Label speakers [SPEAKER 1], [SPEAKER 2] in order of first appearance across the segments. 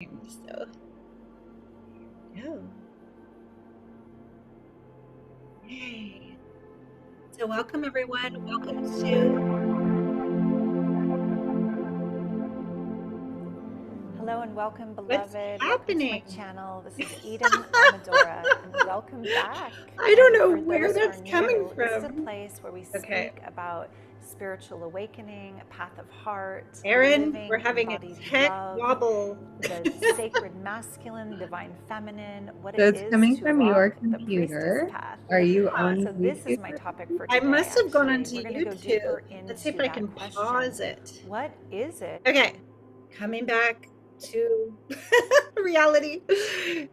[SPEAKER 1] So, oh, yay. So welcome everyone. Welcome to
[SPEAKER 2] Hello and welcome,
[SPEAKER 1] What's
[SPEAKER 2] beloved. Welcome to my
[SPEAKER 1] Happening.
[SPEAKER 2] channel. This is Eden Amadora, and welcome back.
[SPEAKER 1] I don't
[SPEAKER 2] And
[SPEAKER 1] know
[SPEAKER 2] for
[SPEAKER 1] where
[SPEAKER 2] those who are
[SPEAKER 1] that's coming
[SPEAKER 2] new, this is a
[SPEAKER 1] from.
[SPEAKER 2] place where we
[SPEAKER 1] Okay,
[SPEAKER 2] speak about spiritual awakening, a path of heart,
[SPEAKER 1] Aaron, we're
[SPEAKER 2] living
[SPEAKER 1] having a
[SPEAKER 2] embodied
[SPEAKER 1] tech
[SPEAKER 2] love,
[SPEAKER 1] wobble.
[SPEAKER 2] the sacred masculine, divine feminine, what
[SPEAKER 3] So
[SPEAKER 2] it
[SPEAKER 3] it's
[SPEAKER 2] is
[SPEAKER 3] coming
[SPEAKER 2] to
[SPEAKER 3] from your
[SPEAKER 2] walk the priestess
[SPEAKER 3] computer.
[SPEAKER 2] path.
[SPEAKER 3] Are you
[SPEAKER 1] Ah,
[SPEAKER 3] on
[SPEAKER 2] So this is
[SPEAKER 3] YouTube?
[SPEAKER 2] my topic for
[SPEAKER 1] I
[SPEAKER 2] today,
[SPEAKER 1] must have gone
[SPEAKER 2] actually.
[SPEAKER 1] onto
[SPEAKER 2] We're going to go
[SPEAKER 1] YouTube.
[SPEAKER 2] deeper
[SPEAKER 1] Let's see if
[SPEAKER 2] into
[SPEAKER 1] I
[SPEAKER 2] that
[SPEAKER 1] can
[SPEAKER 2] question.
[SPEAKER 1] pause it.
[SPEAKER 2] What is it?
[SPEAKER 1] Okay, coming back to reality.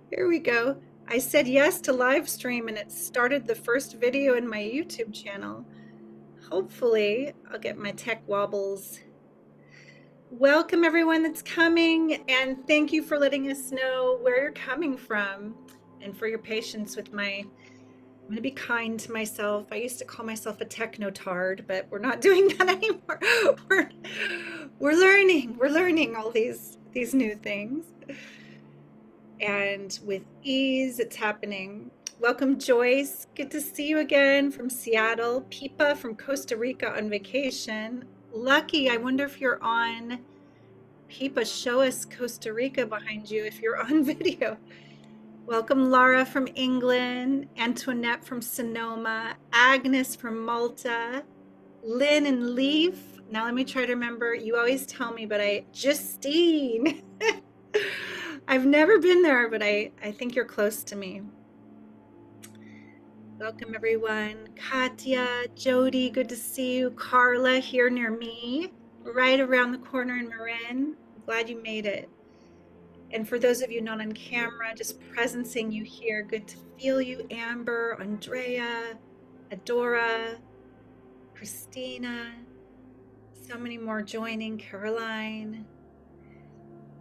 [SPEAKER 1] Here we go. I said yes to live stream and it started the first video in my YouTube channel. Hopefully, I'll get my tech wobbles. Welcome everyone that's coming, and thank you for letting us know where you're coming from and for your patience with I'm going to be kind to myself. I used to call myself a technotard, but we're not doing that anymore. We're learning all these new things. And with ease, it's happening. Welcome, Joyce. Good to see you again from Seattle. Pipa from Costa Rica on vacation. Lucky, I wonder if you're on. Pipa, show us Costa Rica behind you if you're on video. Welcome, Laura from England. Antoinette from Sonoma. Agnes from Malta. Lynn and Leaf. Now let me try to remember. You always tell me, but Justine. I've never been there, but I think you're close to me. Welcome, everyone. Katya, Jody, good to see you. Carla here near me, right around the corner in Marin. I'm glad you made it. And for those of you not on camera, just presencing you here, good to feel you. Amber, Andrea, Adora, Christina, so many more joining. Caroline.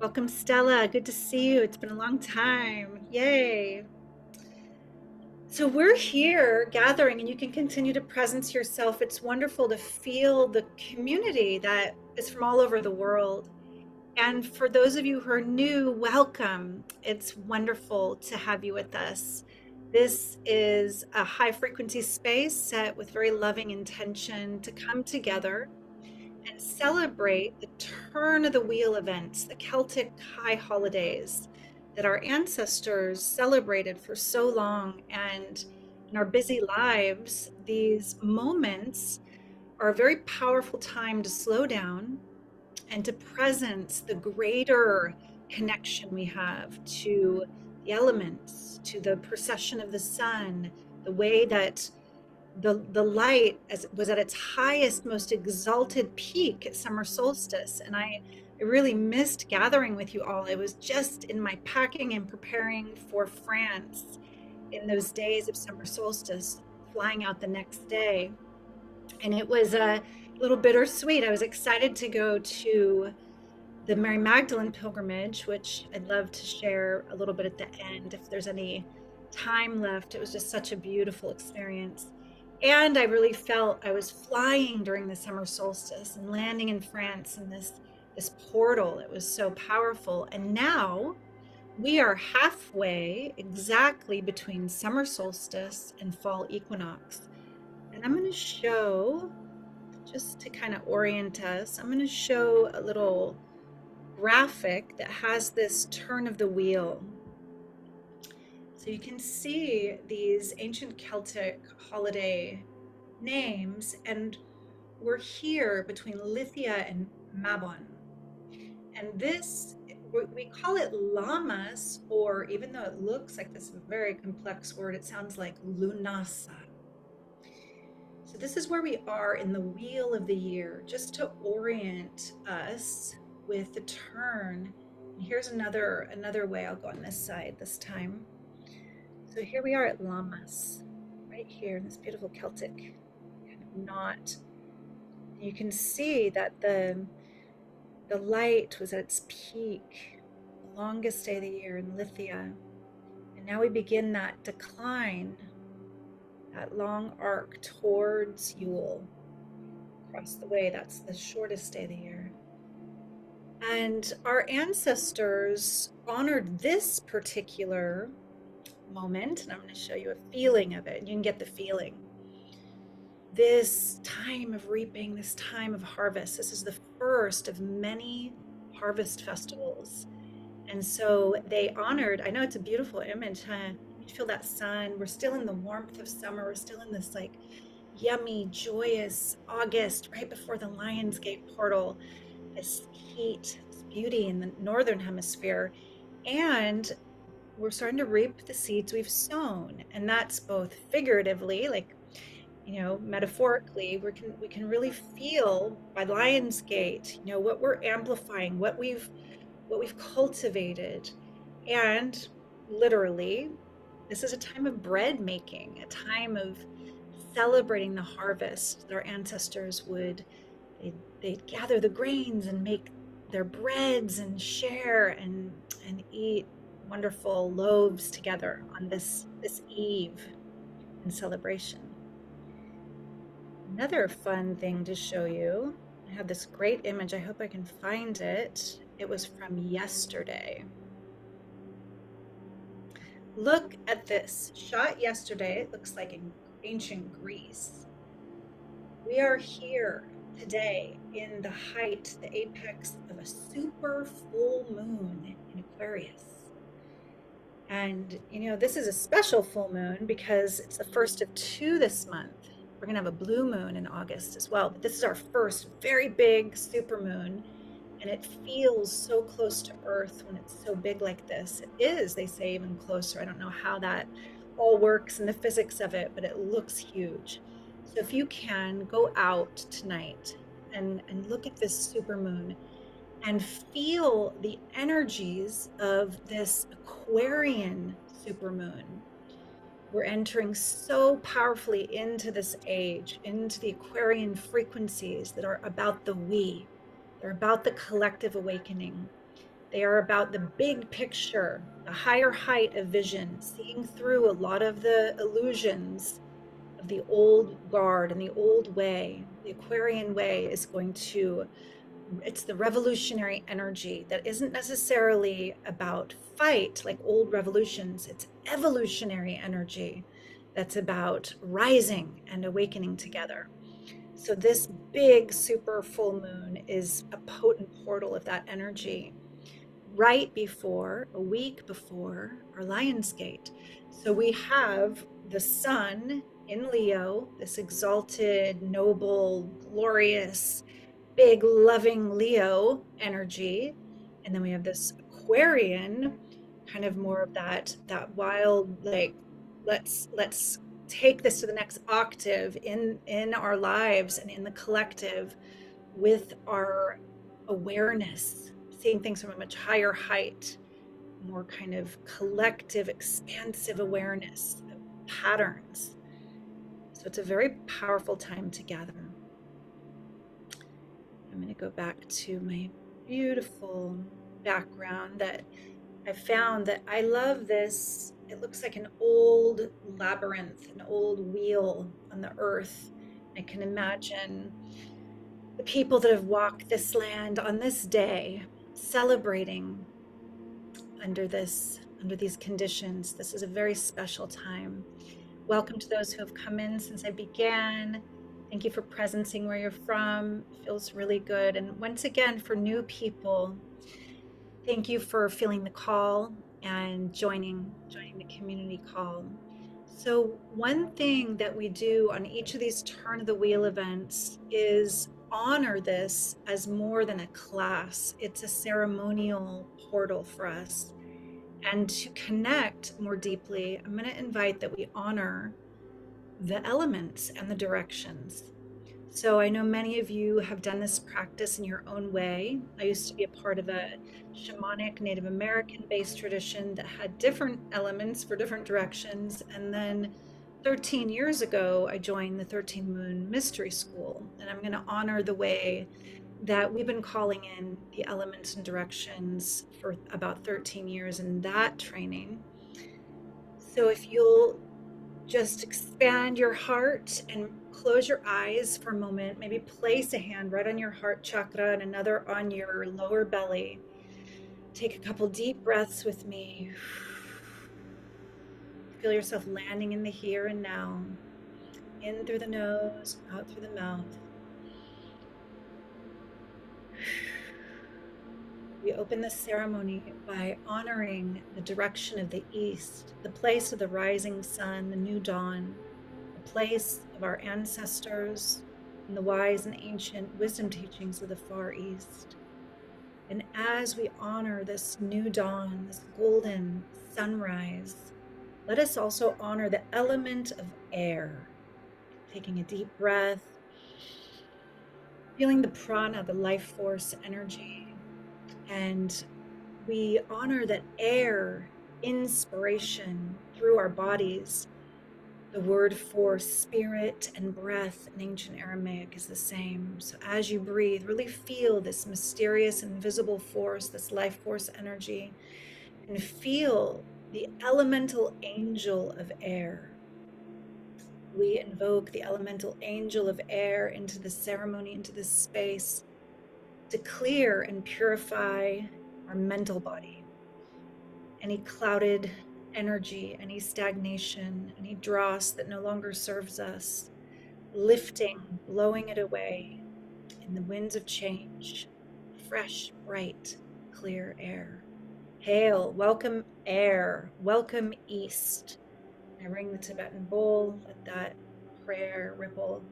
[SPEAKER 1] Welcome, Stella. Good to see you. It's been a long time. Yay. So we're here gathering, and you can continue to presence yourself. It's wonderful to feel the community that is from all over the world. And for those of you who are new, welcome. It's wonderful to have you with us. This is a high frequency space set with very loving intention to come together and celebrate the turn of the wheel events, the Celtic high holidays that our ancestors celebrated for so long. And in our busy lives, these moments are a very powerful time to slow down and to presence the greater connection we have to the elements, to the precession of the sun, the way that the light as was at its highest, most exalted peak at summer solstice. And I really missed gathering with you all. I was just in my packing and preparing for France in those days of summer solstice, flying out the next day. And it was a little bittersweet. I was excited to go to the Mary Magdalene pilgrimage, which I'd love to share a little bit at the end if there's any time left. It was just such a beautiful experience. And I really felt I was flying during the summer solstice and landing in France in this portal. It was so powerful. And now we are halfway exactly between summer solstice and fall equinox. And I'm going to show, just to kind of orient us, I'm going to show a little graphic that has this turn of the wheel. So you can see these ancient Celtic holiday names, and we're here between Lithia and Mabon. And this, we call it Lammas, or even though it looks like this very complex word, it sounds like Lughnasadh. So this is where we are in the wheel of the year, just to orient us with the turn. And here's another way. I'll go on this side this time. So here we are at Lammas, right here in this beautiful Celtic kind of knot. You can see that the light was at its peak, the longest day of the year in Lithia. And now we begin that decline, that long arc towards Yule. Across the way, that's the shortest day of the year. And our ancestors honored this particular moment, and I'm going to show you a feeling of it. You can get the feeling. This time of reaping, this time of harvest, this is the first of many harvest festivals. And so they honored, I know it's a beautiful image, huh? You feel that sun. We're still in the warmth of summer. We're still in this like yummy, joyous August, right before the Lionsgate portal, this heat, this beauty in the northern hemisphere. And we're starting to reap the seeds we've sown. And that's both figuratively, like, metaphorically, we can really feel by Lionsgate, what we're amplifying, what we've cultivated. And literally, this is a time of bread making, a time of celebrating the harvest that our ancestors would. They'd gather the grains and make their breads and share and eat wonderful loaves together on this eve in celebration. Another fun thing to show you, I have this great image. I hope I can find it. It was from yesterday. Look at this, shot yesterday. It looks like in ancient Greece. We are here today in the height, the apex of a super full moon in Aquarius. And, this is a special full moon because it's the first of two this month. We're going to have a blue moon in August as well. But this is our first very big super moon. And it feels so close to Earth when it's so big like this. It is, they say, even closer. I don't know how that all works and the physics of it, but it looks huge. So if you can, go out tonight and look at this super moon and feel the energies of this Aquarian supermoon. We're entering so powerfully into this age, into the Aquarian frequencies that are about the we. They're about the collective awakening. They are about the big picture, the higher height of vision, seeing through a lot of the illusions of the old guard and the old way. The Aquarian way is it's the revolutionary energy that isn't necessarily about fight like old revolutions. It's evolutionary energy that's about rising and awakening together. So this big super full moon is a potent portal of that energy right before, a week before our Lionsgate. So we have the sun in Leo, this exalted, noble, glorious, big, loving Leo energy. And then we have this Aquarian, kind of more of that wild, like, let's take this to the next octave in our lives and in the collective with our awareness, seeing things from a much higher height, more kind of collective, expansive awareness of patterns. So it's a very powerful time to gather. I'm going to go back to my beautiful background that I found that I love this. It looks like an old labyrinth, an old wheel on the earth. I can imagine the people that have walked this land on this day celebrating under these conditions. This is a very special time. Welcome to those who have come in since I began. Thank you for presencing where you're from. It feels really good. And once again, for new people, thank you for feeling the call and joining the community call. So one thing that we do on each of these turn of the wheel events is honor this as more than a class. It's a ceremonial portal for us. And to connect more deeply, I'm going to invite that we honor the elements and the directions. So I know many of you have done this practice in your own way. I used to be a part of a shamanic Native American based tradition that had different elements for different directions. And then 13 years ago, I joined the 13 Moon Mystery School, and I'm going to honor the way that we've been calling in the elements and directions for about 13 years in that training. So if you'll just expand your heart and close your eyes for a moment. Maybe place a hand right on your heart chakra and another on your lower belly. Take a couple deep breaths with me. Feel yourself landing in the here and now. In through the nose, out through the mouth. We open this ceremony by honoring the direction of the east, the place of the rising sun, the new dawn, the place of our ancestors, and the wise and ancient wisdom teachings of the Far East. And as we honor this new dawn, this golden sunrise, let us also honor the element of air. Taking a deep breath, feeling the prana, the life force energy. And we honor that air, inspiration through our bodies. The word for spirit and breath in ancient Aramaic is the same. So as you breathe, really feel this mysterious invisible force, this life force energy, and feel the elemental angel of air. We invoke the elemental angel of air into the ceremony, into this space, to clear and purify our mental body. Any clouded energy, any stagnation, any dross that no longer serves us, lifting, blowing it away in the winds of change, fresh, bright, clear air. Hail, welcome air, welcome east. I ring the Tibetan bowl, let that prayer ripple.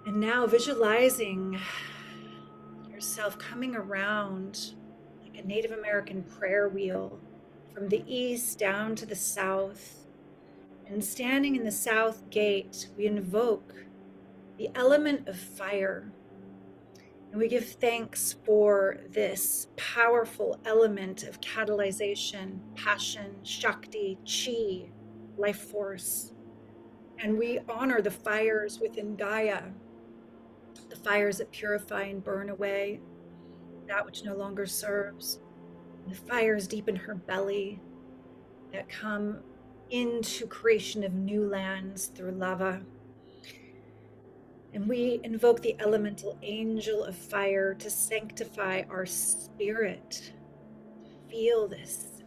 [SPEAKER 1] And now visualizing yourself coming around like a Native American prayer wheel from the east down to the south. And standing in the south gate, we invoke the element of fire. And we give thanks for this powerful element of catalyzation, passion, shakti, chi, life force. And we honor the fires within Gaia, the fires that purify and burn away that which no longer serves. The fires deep in her belly that come into creation of new lands through lava. And we invoke the elemental angel of fire to sanctify our spirit. Feel this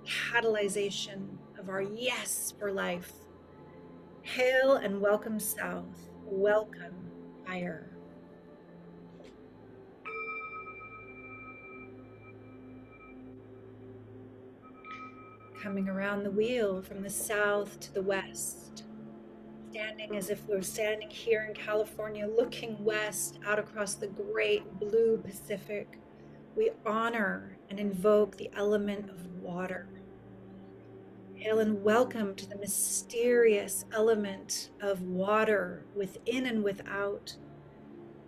[SPEAKER 1] catalyzation of our yes for life. Hail and welcome south. Welcome fire. Coming around the wheel from the south to the west, standing as if we're standing here in California, looking west out across the great blue Pacific. We honor and invoke the element of water. Hail and welcome to the mysterious element of water within and without.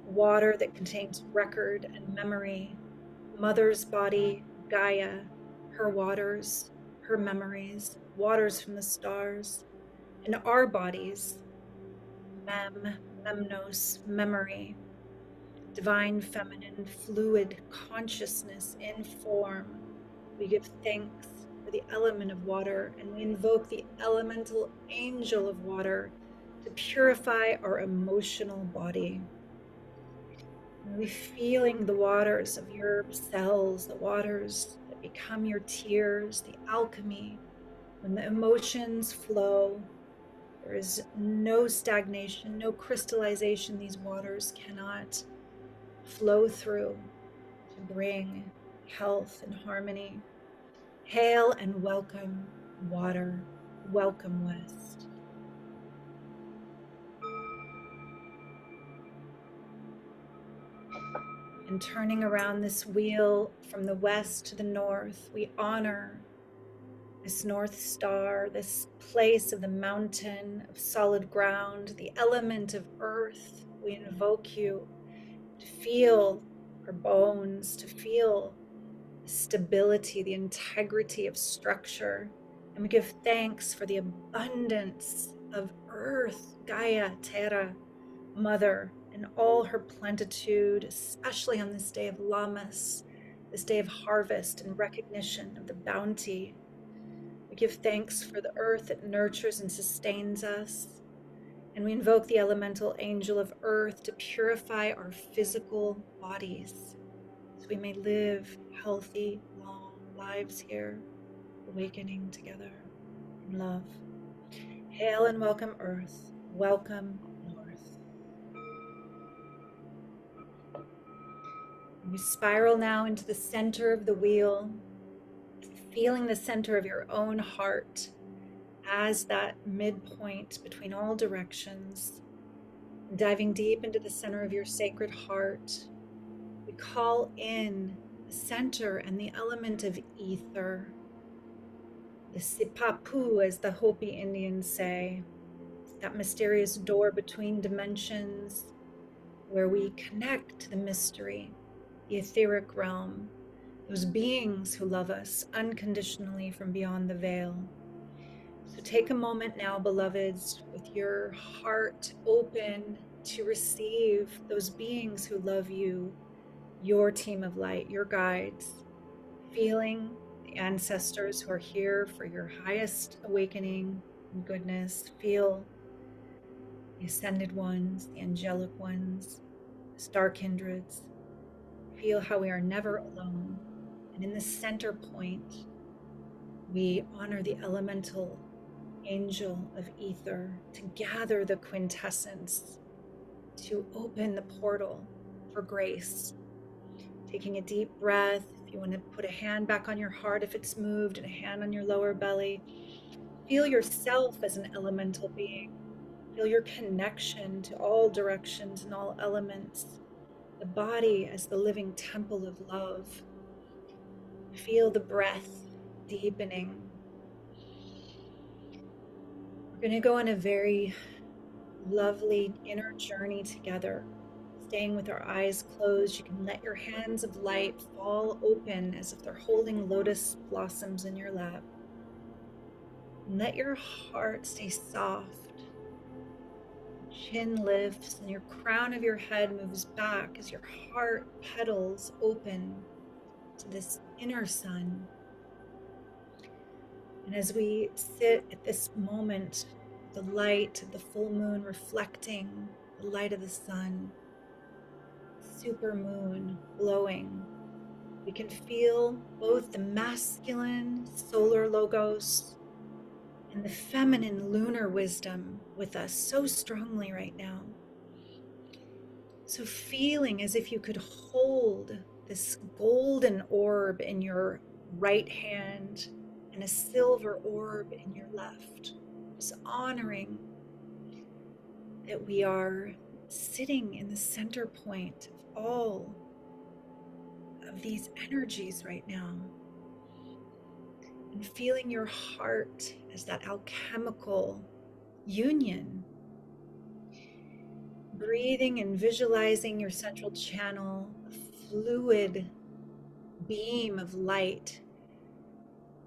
[SPEAKER 1] Water that contains record and memory. Mother's body, Gaia, her waters, her memories, waters from the stars, and our bodies, memnos, memory, divine feminine fluid consciousness in form. We give thanks for the element of water, and we invoke the elemental angel of water to purify our emotional body. Really feeling the waters of your cells, the waters that become your tears, the alchemy. When the emotions flow, there is no stagnation, no crystallization these waters cannot flow through to bring health and harmony. Hail and welcome water, welcome west. And turning around this wheel from the west to the north, we honor this North Star, this place of the mountain of solid ground, the element of earth. We invoke you to feel our bones, to feel the stability, the integrity of structure. And we give thanks for the abundance of earth, Gaia, Terra, Mother, and all her plenitude, especially on this day of Lammas, this day of harvest and recognition of the bounty. We give thanks for the earth that nurtures and sustains us. And we invoke the elemental angel of earth to purify our physical bodies so we may live healthy, long lives here, awakening together in love. Hail and welcome, earth. Welcome, north. And we spiral now into the center of the wheel, feeling the center of your own heart as that midpoint between all directions. Diving deep into the center of your sacred heart, we call in the center and the element of ether, the Sipapu, as the Hopi Indians say, that mysterious door between dimensions where we connect to the mystery, the etheric realm, those beings who love us unconditionally from beyond the veil. So take a moment now, beloveds, with your heart open to receive those beings who love you, your team of light, your guides, feeling the ancestors who are here for your highest awakening and goodness. Feel the ascended ones, the angelic ones, the star kindreds. Feel how we are never alone. And in the center point, we honor the elemental angel of ether to gather the quintessence, to open the portal for grace. Taking a deep breath. If you want to put a hand back on your heart if it's moved, and a hand on your lower belly, feel yourself as an elemental being. Feel your connection to all directions and all elements. The body as the living temple of love. Feel the breath deepening. We're going to go on a very lovely inner journey together. Staying with our eyes closed, you can let your hands of light fall open as if they're holding lotus blossoms in your lap. And let your heart stay soft. Chin lifts and your crown of your head moves back as your heart petals open to this inner sun. And as we sit at this moment, the light of the full moon reflecting the light of the sun, super moon glowing, we can feel both the masculine solar logos and the feminine lunar wisdom with us so strongly right now. So feeling as if you could hold this golden orb in your right hand and a silver orb in your left. Just honoring that we are sitting in the center point of all of these energies right now. And feeling your heart as that alchemical union. Breathing and visualizing your central channel, a fluid beam of light.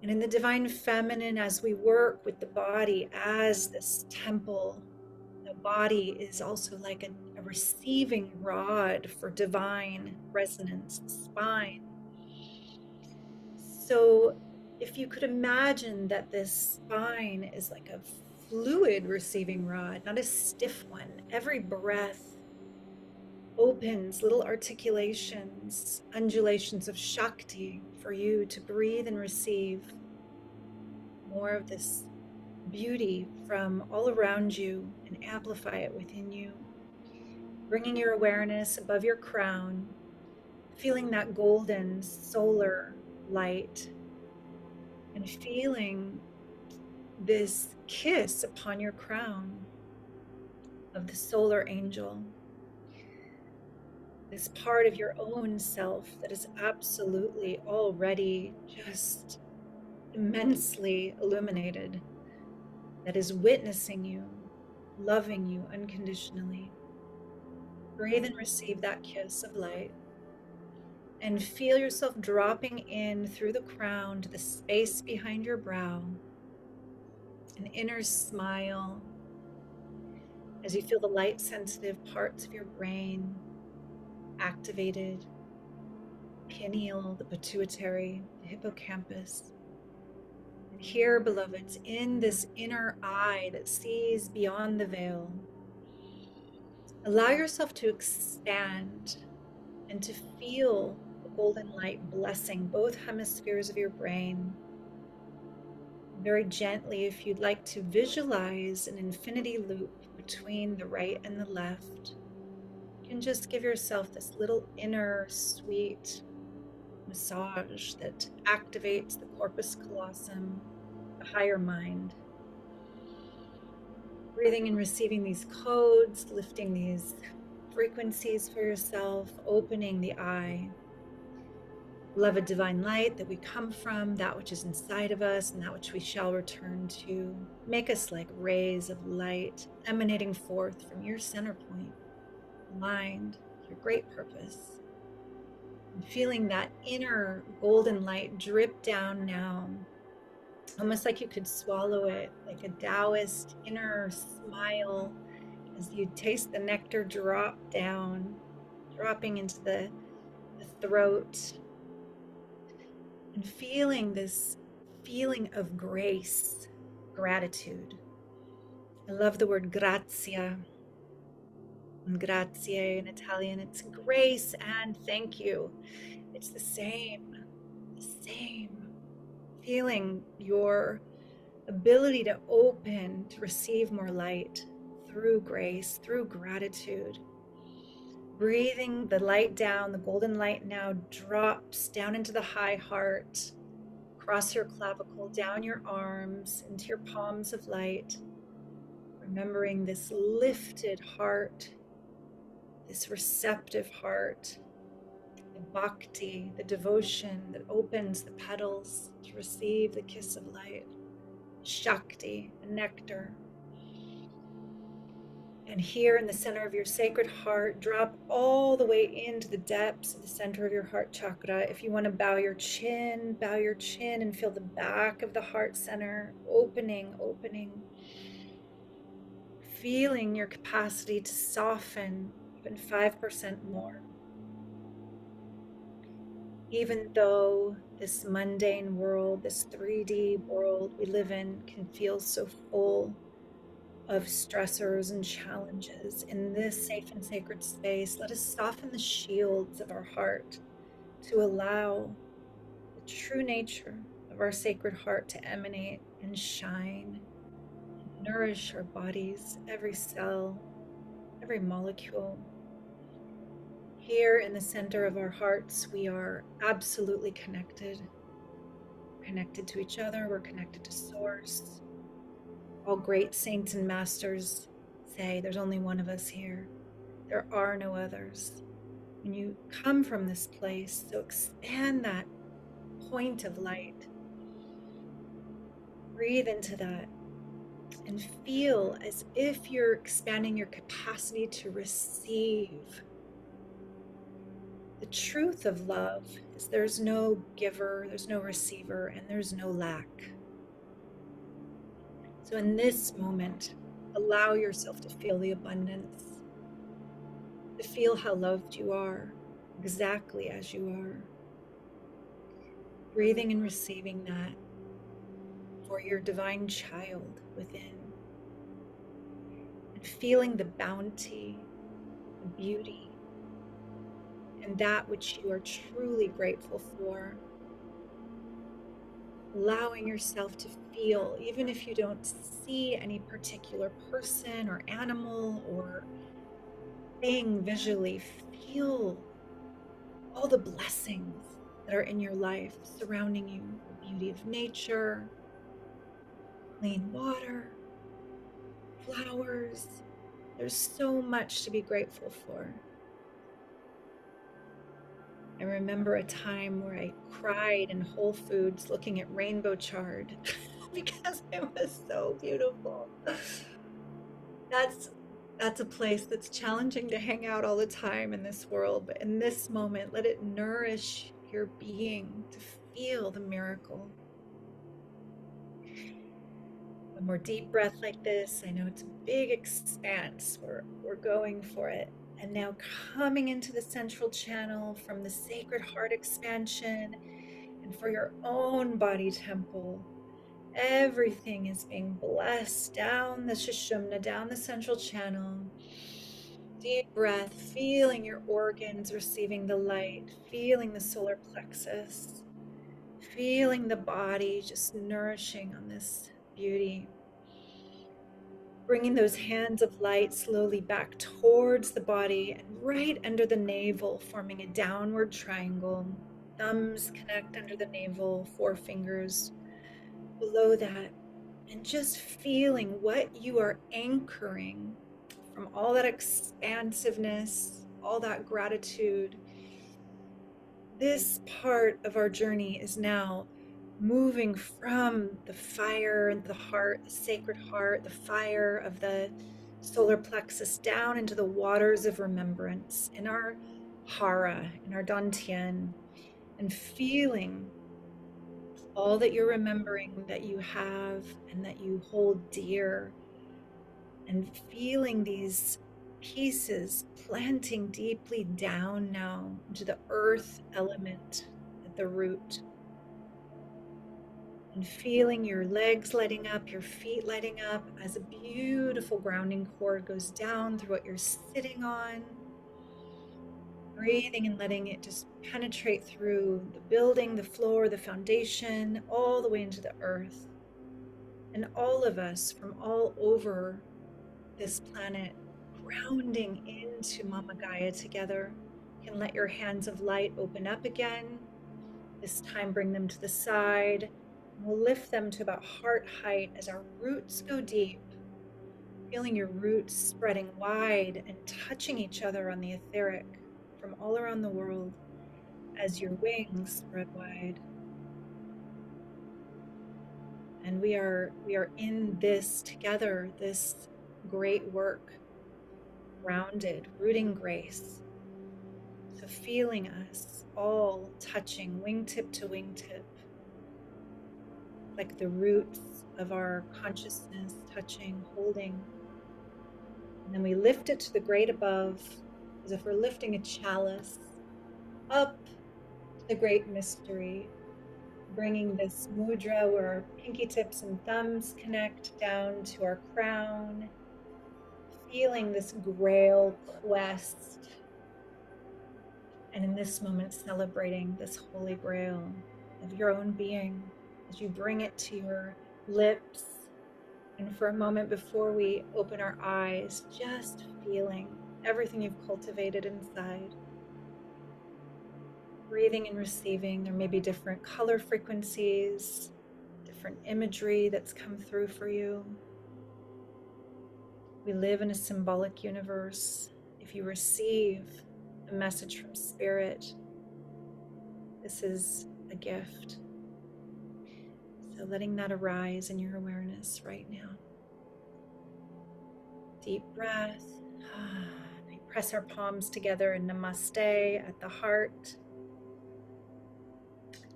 [SPEAKER 1] And in the divine feminine, as we work with the body as this temple, the body is also like a receiving rod for divine resonance, spine. So if you could imagine that this spine is like a fluid receiving rod, not a stiff one. Every breath opens little articulations, undulations of Shakti for you to breathe and receive more of this beauty from all around you and amplify it within you. Bringing your awareness above your crown, feeling that golden solar light, and feeling this kiss upon your crown of the solar angel. This part of your own self that is absolutely already just immensely illuminated, that is witnessing you, loving you unconditionally. Breathe and receive that kiss of light. And feel yourself dropping in through the crown to the space behind your brow. An inner smile as you feel the light-sensitive parts of your brain activated. Pineal, the pituitary, the hippocampus. And Here, beloveds, in this inner eye that sees beyond the veil, allow yourself to expand and to feel the golden light blessing both hemispheres of your brain. Very gently, if you'd like to visualize an infinity loop between the right and the left, you can just give yourself this little inner sweet massage that activates the corpus callosum, the higher mind. Breathing and receiving these codes, lifting these frequencies for yourself, opening the eye. Beloved divine light that we come from, that which is inside of us and that which we shall return to. Make us like rays of light emanating forth from your center point, aligned with your great purpose. And feeling that inner golden light drip down now, almost like you could swallow it, like a Taoist inner smile as you taste the nectar drop down, dropping into the throat, and feeling this feeling of grace, gratitude. I love the word grazia. And grazie in Italian, it's grace and thank you. It's the same. Feeling your ability to open, to receive more light through grace, through gratitude. Breathing the light down, the golden light now drops down into the high heart, across your clavicle, down your arms, into your palms of light. Remembering this lifted heart, this receptive heart, the bhakti, the devotion that opens the petals to receive the kiss of light, shakti, the nectar. And here in the center of your sacred heart, drop all the way into the depths of the center of your heart chakra. If you want to bow your chin and feel the back of the heart center opening. Feeling your capacity to soften even 5% more. Even though this mundane world, this 3D world we live in can feel so full of stressors and challenges, in this safe and sacred space, let us soften the shields of our heart to allow the true nature of our sacred heart to emanate and shine and nourish our bodies, every cell, every molecule. Here in the center of our hearts, we are absolutely connected. We're connected to each other, we're connected to Source. All great saints and masters say there's only one of us here. There are no others. When you come from this place, so expand that point of light. Breathe into that and feel as if you're expanding your capacity to receive. The truth of love is there's no giver, there's no receiver, and there's no lack. So in this moment, allow yourself to feel the abundance, to feel how loved you are, exactly as you are. Breathing and receiving that for your divine child within. And feeling the bounty, the beauty, and that which you are truly grateful for. Allowing yourself to feel, even if you don't see any particular person or animal or thing visually, feel all the blessings that are in your life surrounding you, the beauty of nature, clean water, flowers. There's so much to be grateful for. I remember a time where I cried in Whole Foods looking at rainbow chard because it was so beautiful. That's a place that's challenging to hang out all the time in this world, but in this moment, let it nourish your being to feel the miracle. One more deep breath like this. I know it's a big expanse. We're going for it. And now coming into the central channel from the sacred heart expansion and for your own body temple, Everything is being blessed down the Sushumna, down the central channel. Deep breath, feeling your organs receiving the light, feeling the solar plexus, feeling the body just nourishing on this beauty. Bringing those hands of light slowly back towards the body and right under the navel, forming a downward triangle. Thumbs connect under the navel, forefingers below that. And just feeling what you are anchoring from all that expansiveness, all that gratitude. This part of our journey is now moving from the fire and the heart, the sacred heart, the fire of the solar plexus down into the waters of remembrance in our hara, in our dantian, and feeling all that you're remembering that you have and that you hold dear, and feeling these pieces planting deeply down now into the earth element at the root. And feeling your legs lighting up, your feet lighting up as a beautiful grounding cord goes down through what you're sitting on. Breathing and letting it just penetrate through the building, the floor, the foundation, all the way into the earth. And all of us from all over this planet grounding into Mama Gaia together. You can let your hands of light open up again. This time bring them to the side. We'll lift them to about heart height as our roots go deep. Feeling your roots spreading wide and touching each other on the etheric from all around the world as your wings spread wide. And we are in this together, this great work, grounded, rooting grace. So feeling us all touching wingtip to wingtip, like the roots of our consciousness touching, holding. And then we lift it to the great above, as if we're lifting a chalice up to the great mystery, bringing this mudra where our pinky tips and thumbs connect down to our crown, feeling this grail quest. And in this moment, celebrating this holy grail of your own being as you bring it to your lips. And for a moment before we open our eyes, just feeling everything you've cultivated inside. Breathing and receiving. There may be different color frequencies, different imagery that's come through for you. We live in a symbolic universe. If you receive a message from Spirit, this is a gift. So letting that arise in your awareness right now. Deep breath. We press our palms together in Namaste at the heart.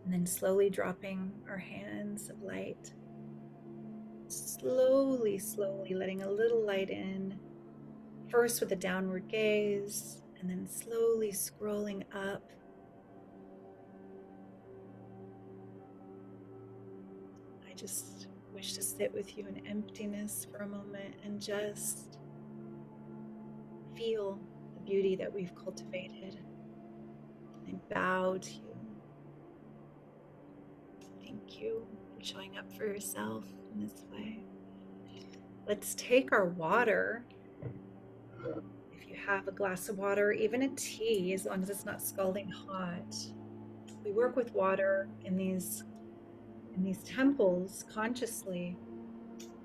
[SPEAKER 1] And then slowly dropping our hands of light. Slowly, slowly letting a little light in. First with a downward gaze, and then slowly scrolling up. I just wish to sit with you in emptiness for a moment and just feel the beauty that we've cultivated. I bow to you. Thank you for showing up for yourself in this way. Let's take our water. If you have a glass of water, even a tea, as long as it's not scalding hot. We work with water in these temples consciously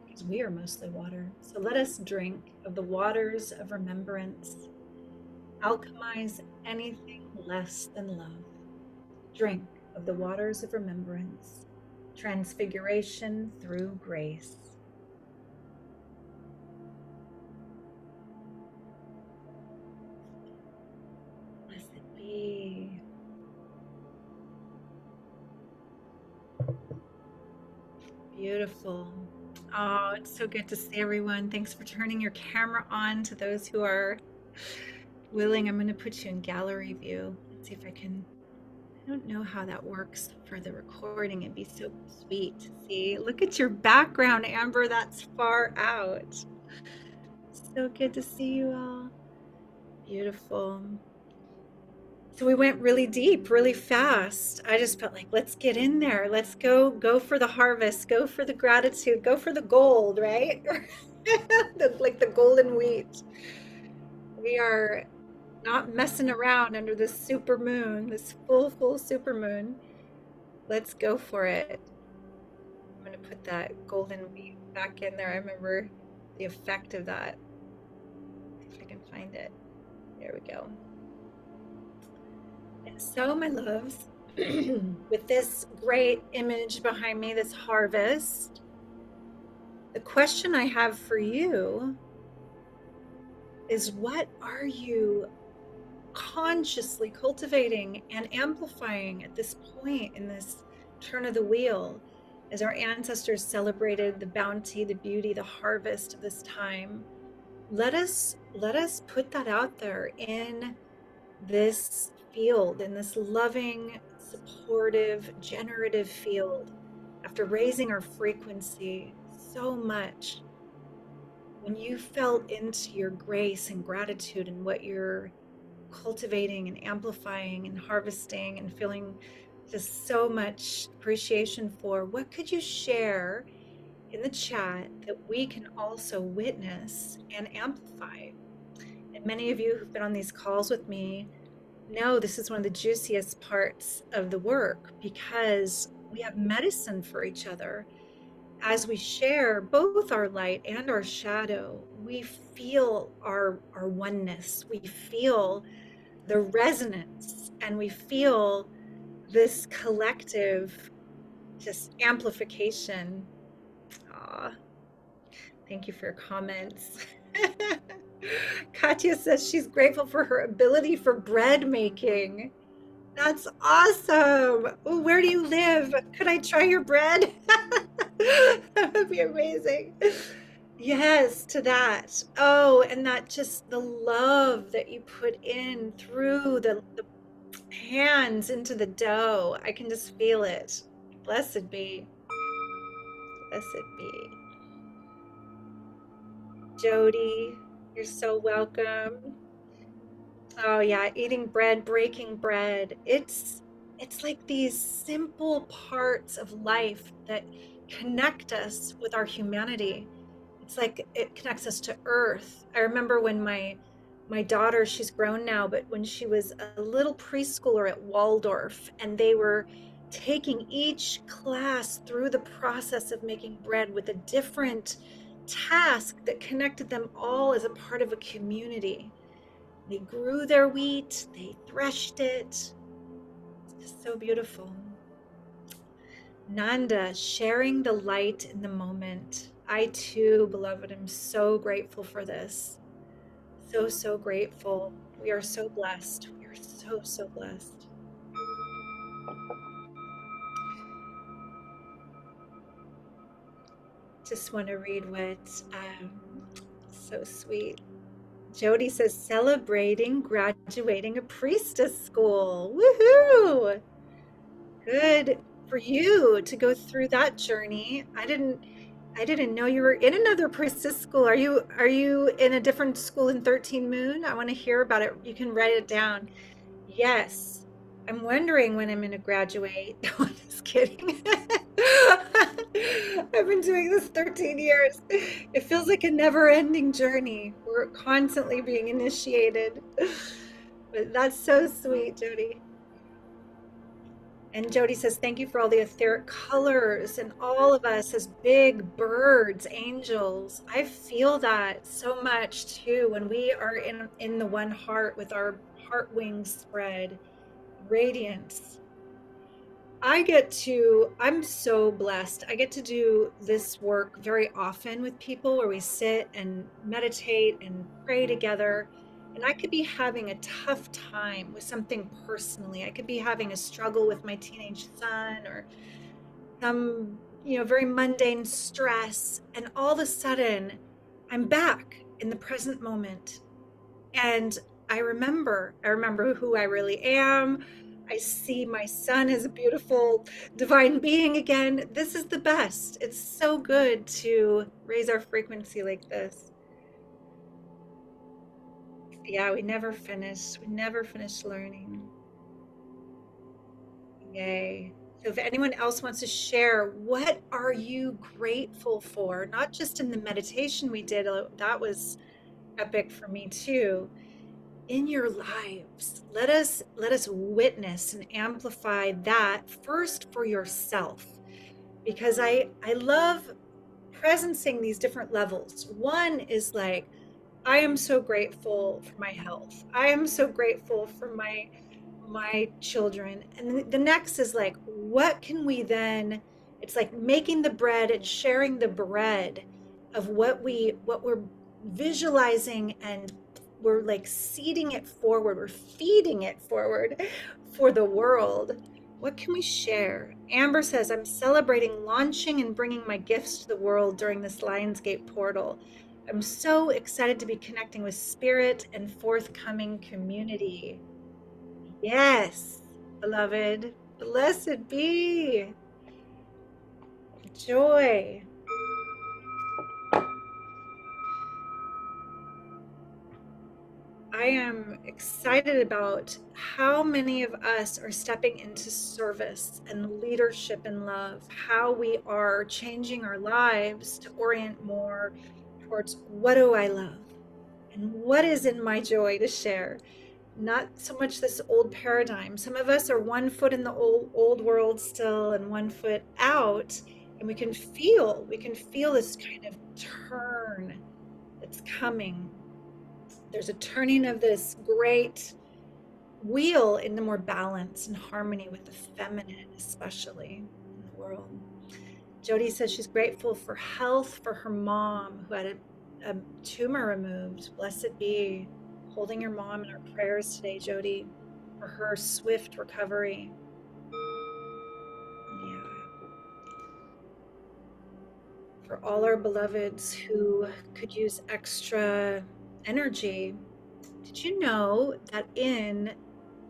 [SPEAKER 1] because we are mostly water. So let us drink of the waters of remembrance. Alchemize anything less than love. Drink of the waters of remembrance. Transfiguration through grace. Blessed be. Beautiful. Oh, it's so good to see everyone. Thanks for turning your camera on. To those who are willing, I'm going to put you in gallery view. Let's see if I can don't know how that works for the recording. It'd be so sweet to see. Look at your background, Amber. That's far out. So good to see you all. Beautiful. So we went really deep, really fast. I just felt like, let's get in there. Let's go for the harvest, go for the gratitude, go for the gold, right? Like the golden wheat. We are not messing around under this super moon, this full super moon. Let's go for it. I'm going to put that golden wheat back in there. I remember the effect of that. See if I can find it. There we go. And so, my loves, with this great image behind me, this harvest, the question I have for you is, what are you consciously cultivating and amplifying at this point in this turn of the wheel, as our ancestors celebrated the bounty, the beauty, the harvest of this time? Let us put that out there in this field, in this loving, supportive, generative field. After raising our frequency so much, when you felt into your grace and gratitude and what you're cultivating and amplifying and harvesting and feeling just so much appreciation for, what could you share in the chat that we can also witness and amplify? And many of you who've been on these calls with me know this is one of the juiciest parts of the work, because we have medicine for each other. As we share both our light and our shadow, we feel our oneness, we feel the resonance, and we feel this collective just amplification. Aw, thank you for your comments. Katya says she's grateful for her ability for bread making. That's awesome. Ooh, where do you live? Could I try your bread? That would be amazing. Yes, to that. Oh, and that just the love that you put in through the hands into the dough. I can just feel it. Blessed be. Blessed be. Jody, you're so welcome. Oh yeah, eating bread, breaking bread. It's like these simple parts of life that connect us with our humanity. It's like it connects us to earth. I remember when my daughter, she's grown now, but when she was a little preschooler at Waldorf, and they were taking each class through the process of making bread with a different task that connected them all as a part of a community. They grew their wheat, they threshed it. It's just so beautiful. Nanda, sharing the light in the moment. I too, beloved, am so grateful for this. So grateful. We are so blessed. We are so blessed. Just want to read what's so sweet. Jody says, celebrating graduating a priestess school. Woohoo! Good for you to go through that journey. I didn't know you were in another priestess school. Are you in a different school in 13 Moon? I want to hear about it. You can write it down. Yes. I'm wondering when I'm going to graduate. No, I'm just kidding. I've been doing this 13 years. It feels like a never-ending journey. We're constantly being initiated. But that's so sweet, Jody. And Jody says, thank you for all the etheric colors and all of us as big birds, angels. I feel that so much too when we are in the one heart with our heart wings spread, radiance. I'm so blessed. I get to do this work very often with people where we sit and meditate and pray together. And I could be having a tough time with something personally. I could be having a struggle with my teenage son, or some, very mundane stress. And all of a sudden, I'm back in the present moment. And I remember who I really am. I see my son as a beautiful divine being again. This is the best. It's so good to raise our frequency like this. Yeah, we never finish. We never finish learning. Yay. So if anyone else wants to share, what are you grateful for? Not just in the meditation we did, that was epic for me too. In your lives, let us witness and amplify that first for yourself. Because I love presencing these different levels. One is like, I am so grateful for my health. I am so grateful for my children. And the next is like, what can we then, it's like making the bread and sharing the bread of what we're visualizing, and we're like seeding it forward, we're feeding it forward for the world. What can we share? Amber says, I'm celebrating launching and bringing my gifts to the world during this Lionsgate portal. I'm so excited to be connecting with spirit and forthcoming community. Yes, beloved, blessed be. Joy. I am excited about how many of us are stepping into service and leadership and love, how we are changing our lives to orient more towards what do I love and what is in my joy to share. Not so much this old paradigm. Some of us are 1 foot in the old world still and 1 foot out, and we can feel this kind of turn that's coming. There's a turning of this great wheel into more balance and harmony with the feminine, especially in the world. Jody says she's grateful for health for her mom who had a tumor removed. Blessed be. Holding your mom in our prayers today, Jody, for her swift recovery. Yeah. For all our beloveds who could use extra energy. Did you know that in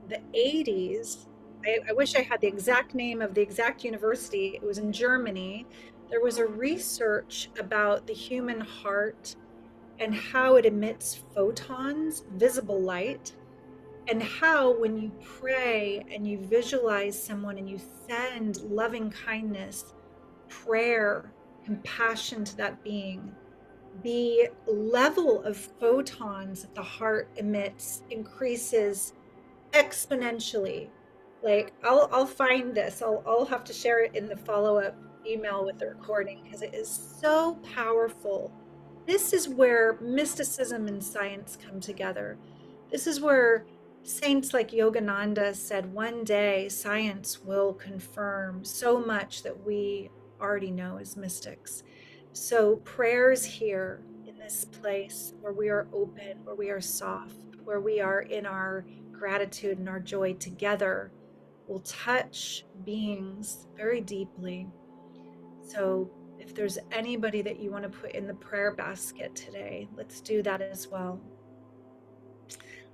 [SPEAKER 1] the 80s, I wish I had the exact name of the exact university, it was in Germany, there was a research about the human heart and how it emits photons, visible light, and how when you pray and you visualize someone and you send loving kindness, prayer, compassion to that being, the level of photons that the heart emits increases exponentially. Like I'll find this. I'll have to share it in the follow-up email with the recording because it is so powerful. This is where mysticism and science come together. This is where saints like Yogananda said, one day science will confirm so much that we already know as mystics. So prayers here in this place where we are open, where we are soft, where we are in our gratitude and our joy together will touch beings very deeply. So if there's anybody that you want to put in the prayer basket today, let's do that as well.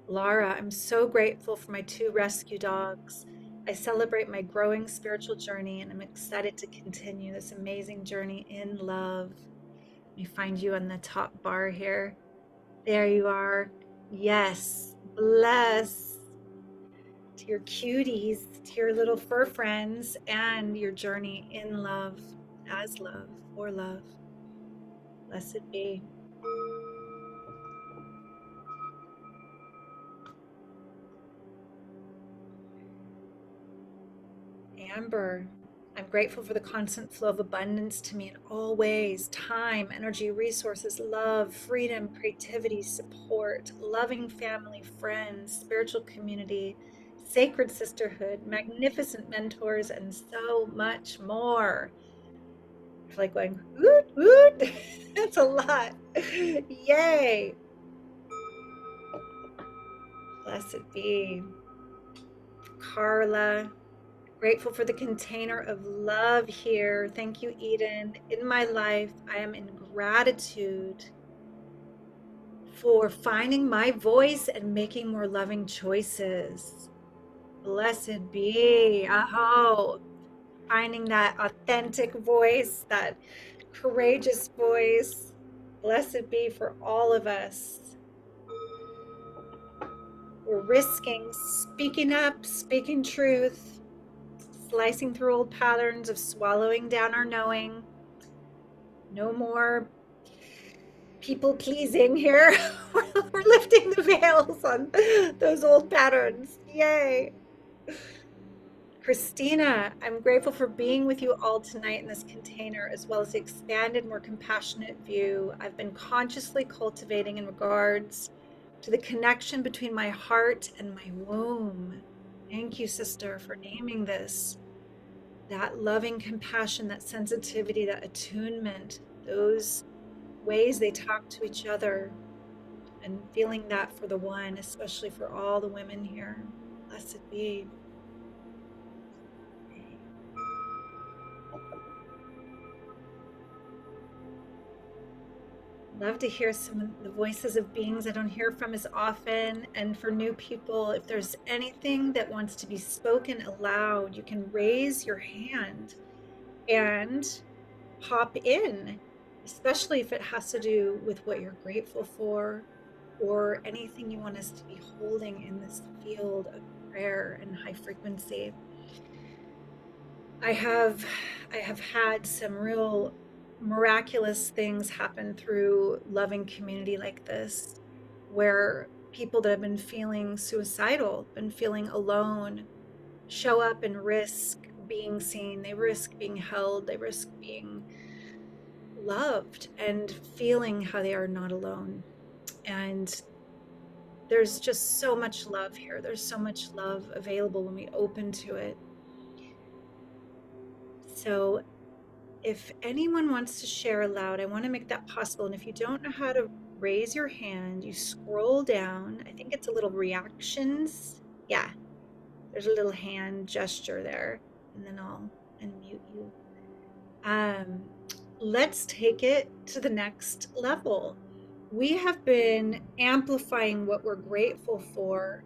[SPEAKER 1] Lara, I'm so grateful for my 2 rescue dogs. I celebrate my growing spiritual journey and I'm excited to continue this amazing journey in love. Let me find you on the top bar here. There you are. Yes, bless to your cuties, to your little fur friends, and your journey in love, as love, or love. Blessed be. Amber, I'm grateful for the constant flow of abundance to me in all ways: time, energy, resources, love, freedom, creativity, support, loving family, friends, spiritual community, sacred sisterhood, magnificent mentors, and so much more. It's like going, woot, woot. That's a lot. Yay. Blessed be. Carla, grateful for the container of love here. Thank you, Eden. In my life, I am in gratitude for finding my voice and making more loving choices. Blessed be. Aho. Finding that authentic voice, that courageous voice. Blessed be for all of us. We're risking speaking up, speaking truth, slicing through old patterns of swallowing down our knowing. No more people pleasing here. We're lifting the veils on those old patterns. Yay. Christina, I'm grateful for being with you all tonight in this container, as well as the expanded, more compassionate view I've been consciously cultivating in regards to the connection between my heart and my womb. Thank you, sister, for naming this. That loving compassion, that sensitivity, that attunement, those ways they talk to each other, and feeling that for the one, especially for all the women here. Blessed be. Love to hear some of the voices of beings I don't hear from as often. And for new people, if there's anything that wants to be spoken aloud, you can raise your hand and pop in, especially if it has to do with what you're grateful for or anything you want us to be holding in this field of prayer and high frequency. I have had some real miraculous things happen through loving community like this, where people that have been feeling suicidal, been feeling alone, show up and risk being seen. They risk being held. They risk being loved and feeling how they are not alone. And there's just so much love here. There's so much love available when we open to it. So if anyone wants to share aloud, I want to make that possible. And if you don't know how to raise your hand, you scroll down. I think it's a little reactions. Yeah, there's a little hand gesture there. And then I'll unmute you. Let's take it to the next level. We have been amplifying what we're grateful for,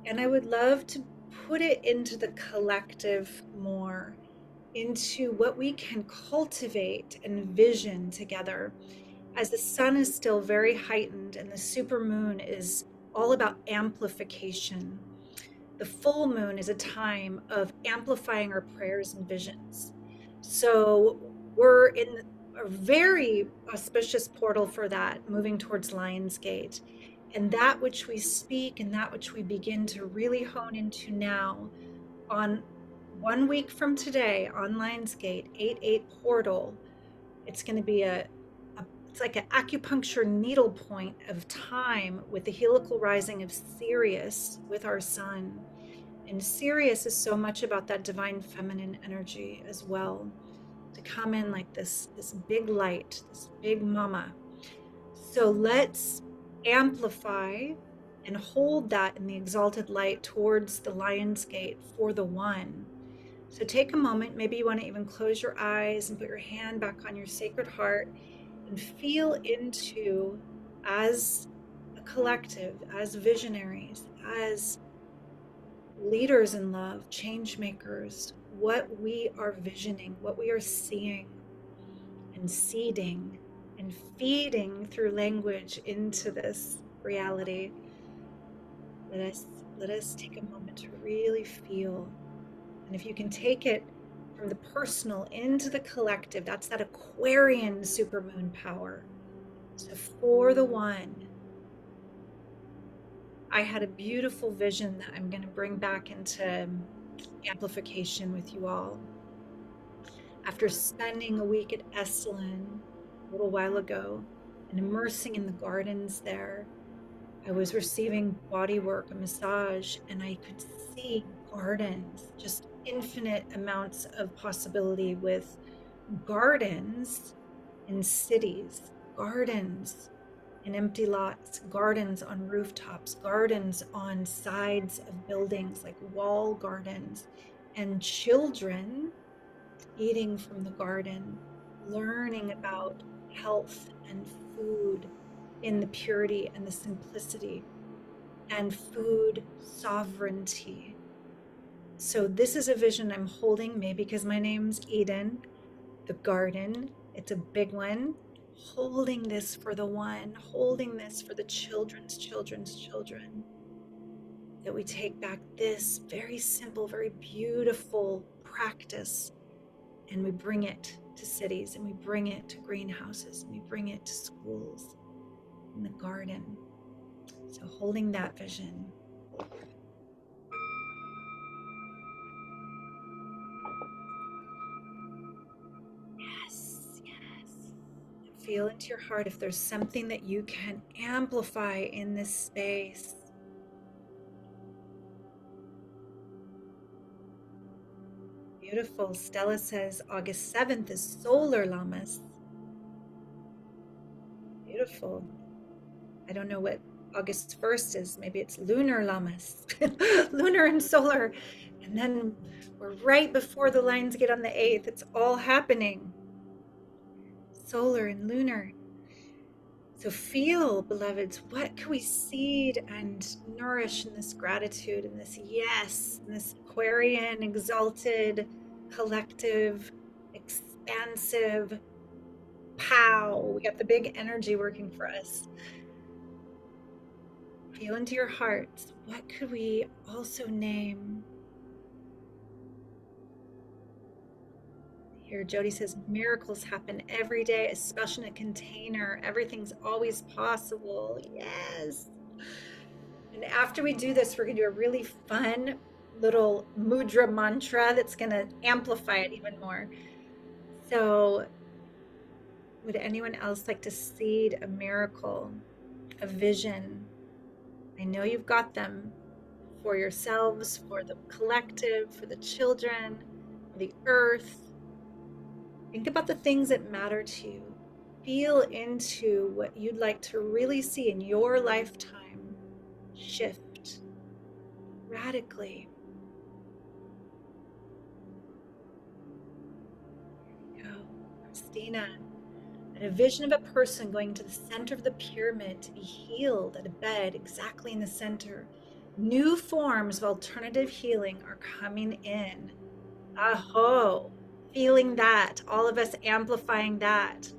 [SPEAKER 1] and I would love to put it into the collective more, into what we can cultivate and vision together. As the sun is still very heightened and the supermoon is all about amplification, the full moon is a time of amplifying our prayers and visions. So we're in a very auspicious portal for that, moving towards Lionsgate. And that which we speak and that which we begin to really hone into now, on 1 week from today on Lionsgate, 8/8 portal, it's going to be it's like an acupuncture needle point of time with the helical rising of Sirius with our sun. And Sirius is so much about that divine feminine energy as well, to come in like this big light, this big mama. So let's amplify and hold that in the exalted light towards the Lion's Gate for the one. So take a moment, maybe you want to even close your eyes and put your hand back on your sacred heart and feel into, as a collective, as visionaries, as leaders in love, change makers, what we are visioning, what we are seeing and seeding and feeding through language into this reality. Let us take a moment to really feel. And if you can take it from the personal into the collective, that's that Aquarian supermoon power. So for the one, I had a beautiful vision that I'm going to bring back into amplification with you all. After spending a week at Esalen a little while ago and immersing in the gardens there, I was receiving body work, a massage, and I could see gardens, just infinite amounts of possibility with gardens in cities, gardens in empty lots, gardens on rooftops, gardens on sides of buildings, like wall gardens, and children eating from the garden, learning about health and food in the purity and the simplicity, and food sovereignty. So this is a vision I'm holding, maybe because my name's Eden, the garden. It's a big one. Holding this for the one, holding this for the children's children's children. That we take back this very simple, very beautiful practice and we bring it to cities and we bring it to greenhouses and we bring it to schools in the garden. So holding that vision. Yes, yes. Feel into your heart if there's something that you can amplify in this space. Beautiful. Stella says August 7th is solar Lammas. Beautiful. I don't know what August 1st is. Maybe it's lunar Lammas. Lunar and solar. And then we're right before the lines get on the 8th. It's all happening. Solar and lunar. So feel, beloveds, what can we seed and nourish in this gratitude and this yes, in this Aquarian, exalted, collective, expansive, pow. We got the big energy working for us. Feel into your hearts. What could we also name? Here, Jody says, miracles happen every day, especially in a container. Everything's always possible. Yes. And after we do this, we're going to do a really fun little mudra mantra that's going to amplify it even more. So, would anyone else like to seed a miracle, a vision? I know you've got them for yourselves, for the collective, for the children, for the earth. Think about the things that matter to you. Feel into what you'd like to really see in your lifetime shift radically. There you go. Christina, and a vision of a person going to the center of the pyramid to be healed at a bed exactly in the center. New forms of alternative healing are coming in. Aho, feeling that, all of us amplifying that.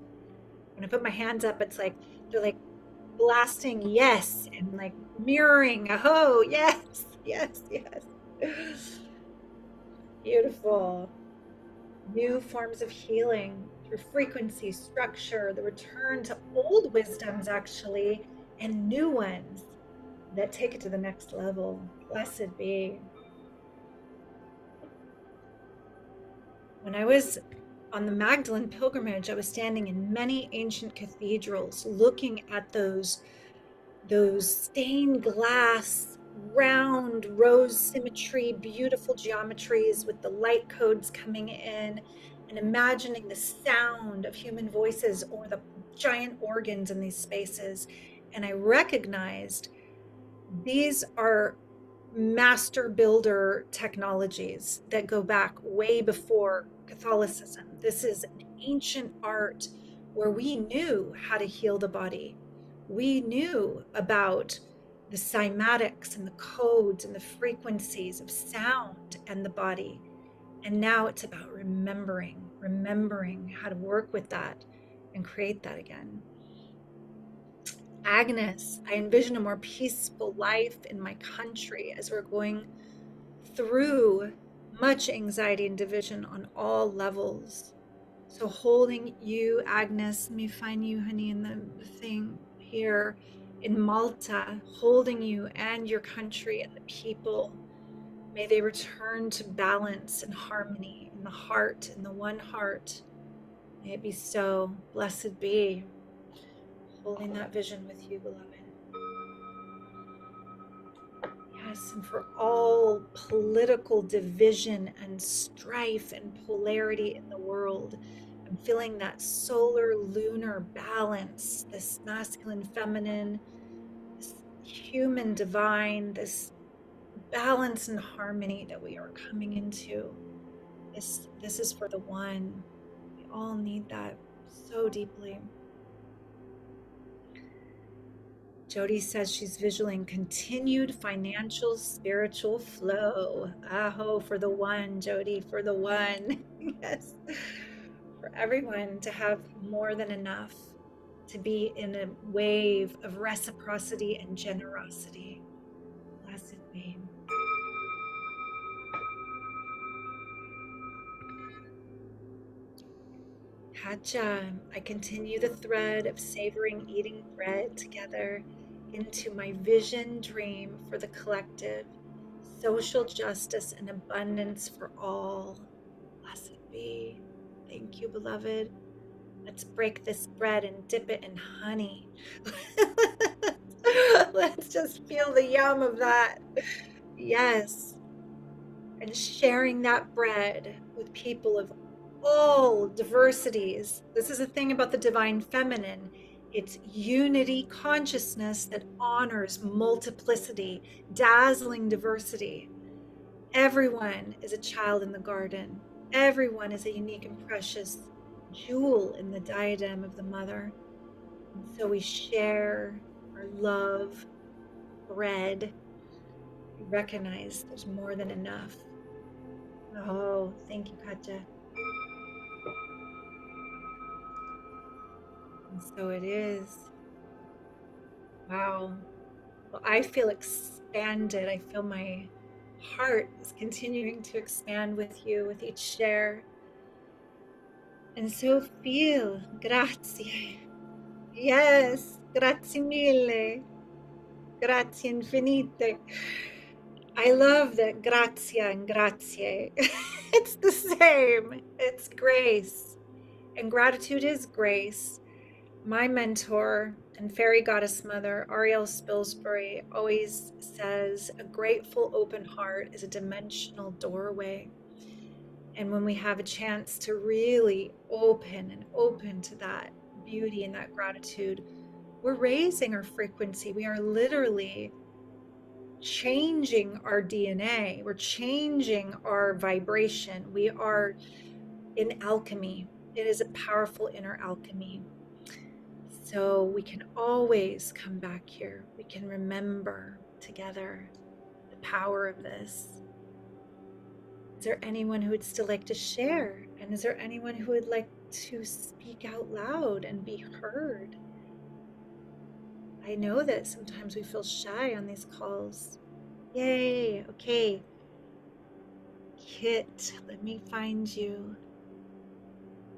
[SPEAKER 1] When I put my hands up, it's like, they're like blasting yes and like mirroring, aho, yes, yes, yes. Beautiful. New forms of healing through frequency, structure, the return to old wisdoms actually, and new ones that take it to the next level. Blessed be. When I was on the Magdalene pilgrimage, I was standing in many ancient cathedrals looking at those stained glass, round rose symmetry, beautiful geometries with the light codes coming in, and imagining the sound of human voices or the giant organs in these spaces. And I recognized these are master builder technologies that go back way before Catholicism. This is an ancient art where we knew how to heal the body. We knew about the cymatics and the codes and the frequencies of sound and the body. And now it's about remembering how to work with that and create that again. Agnes, I envision a more peaceful life in my country as we're going through much anxiety and division on all levels. So holding you, Agnes, let me find you, honey, in the thing here in Malta, holding you and your country and the people. May they return to balance and harmony in the heart, in the one heart. May it be so. Blessed be. Holding that vision with you, beloved. Yes, and for all political division and strife and polarity in the world, I'm feeling that solar lunar balance, this masculine, feminine, this human divine, this balance and harmony that we are coming into. This is for the one. We all need that so deeply. Jody says she's visualing continued financial spiritual flow. Aho for the one, Jody, for the one. Yes. For everyone to have more than enough, to be in a wave of reciprocity and generosity. Blessed be. Hacha, I continue the thread of savoring eating bread together into my vision dream for the collective, social justice and abundance for all. Blessed be. Thank you, beloved. Let's break this bread and dip it in honey. Let's just feel the yum of that. Yes. And sharing that bread with people of all diversities. This is a thing about the divine feminine. It's unity consciousness that honors multiplicity, dazzling diversity. Everyone is a child in the garden. Everyone is a unique and precious jewel in the diadem of the mother. And so we share our love, bread. We recognize there's more than enough. Oh, thank you, Katja. And so it is. Wow. Well, I feel expanded. I feel my heart is continuing to expand with you with each share. And so feel, grazie. Yes, grazie mille. Grazie infinite. I love that grazia and grazie. It's the same. It's grace. And gratitude is grace. My mentor and fairy goddess mother, Ariel Spilsbury, always says a grateful open heart is a dimensional doorway. And when we have a chance to really open to that beauty and that gratitude, we're raising our frequency. We are literally changing our DNA. We're changing our vibration. We are in alchemy. It is a powerful inner alchemy. So we can always come back here. We can remember together the power of this. Is there anyone who would still like to share? And is there anyone who would like to speak out loud and be heard? I know that sometimes we feel shy on these calls. Yay, okay. Kit, let me find you.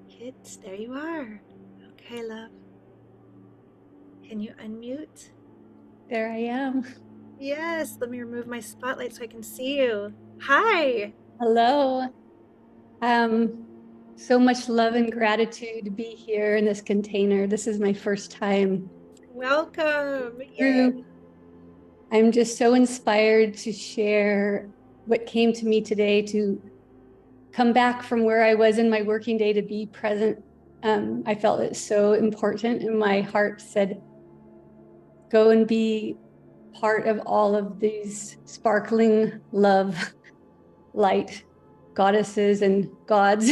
[SPEAKER 1] Kit, there you are. Okay, love. Can you unmute?
[SPEAKER 3] There I am.
[SPEAKER 1] Yes, let me remove my spotlight so I can see you. Hi.
[SPEAKER 3] Hello. So much love and gratitude to be here in this container. This is my first time.
[SPEAKER 1] Welcome. Yay.
[SPEAKER 3] I'm just so inspired to share what came to me today, to come back from where I was in my working day, to be present. I felt it so important, and my heart said, go and be part of all of these sparkling love, light goddesses and gods,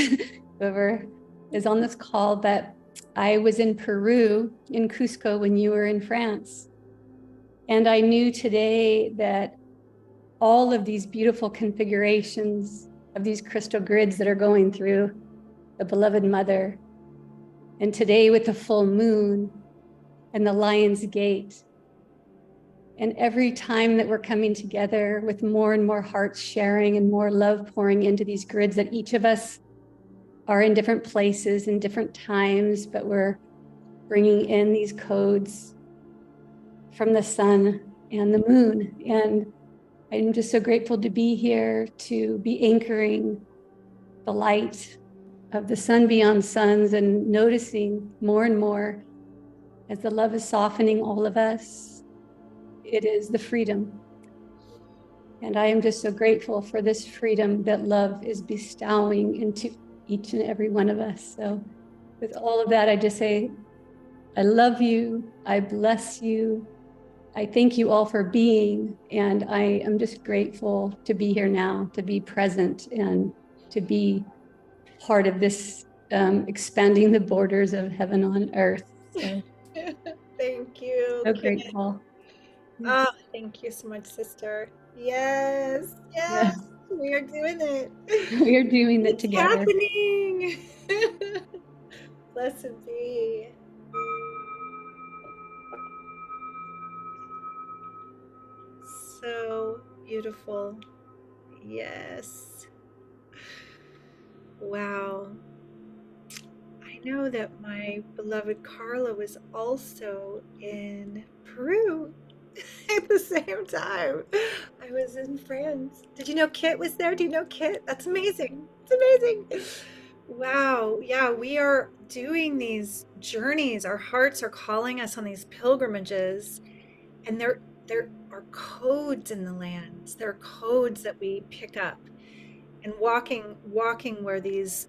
[SPEAKER 3] whoever is on this call. But I was in Peru, in Cusco, when you were in France. And I knew today that all of these beautiful configurations of these crystal grids that are going through the beloved mother, and today with the full moon and the Lion's Gate, and every time that we're coming together with more and more hearts sharing and more love pouring into these grids, that each of us are in different places in different times, but we're bringing in these codes from the sun and the moon. And I'm just so grateful to be here, to be anchoring the light of the sun beyond suns, and noticing more and more as the love is softening all of us, it is the freedom. And I am just so grateful for this freedom that love is bestowing into each and every one of us. So with all of that, I just say, I love you. I bless you. I thank you all for being. And I am just grateful to be here now, to be present and to be part of this expanding the borders of heaven on earth. So,
[SPEAKER 1] Thank you.
[SPEAKER 3] so grateful.
[SPEAKER 1] Oh, thank you so much, sister. Yes,
[SPEAKER 3] Yeah,
[SPEAKER 1] yes, we are doing it.
[SPEAKER 3] we are doing it
[SPEAKER 1] It's
[SPEAKER 3] together.
[SPEAKER 1] happening. Blessed be. So beautiful. Yes. Wow. I know that my beloved Carla was also in Peru at the same time. I was in France. Did you know Kit was there? Do you know Kit? That's amazing. It's amazing. Wow. Yeah, we are doing these journeys. Our hearts are calling us on these pilgrimages, and there are codes in the lands. There are codes that we pick up, and walking where these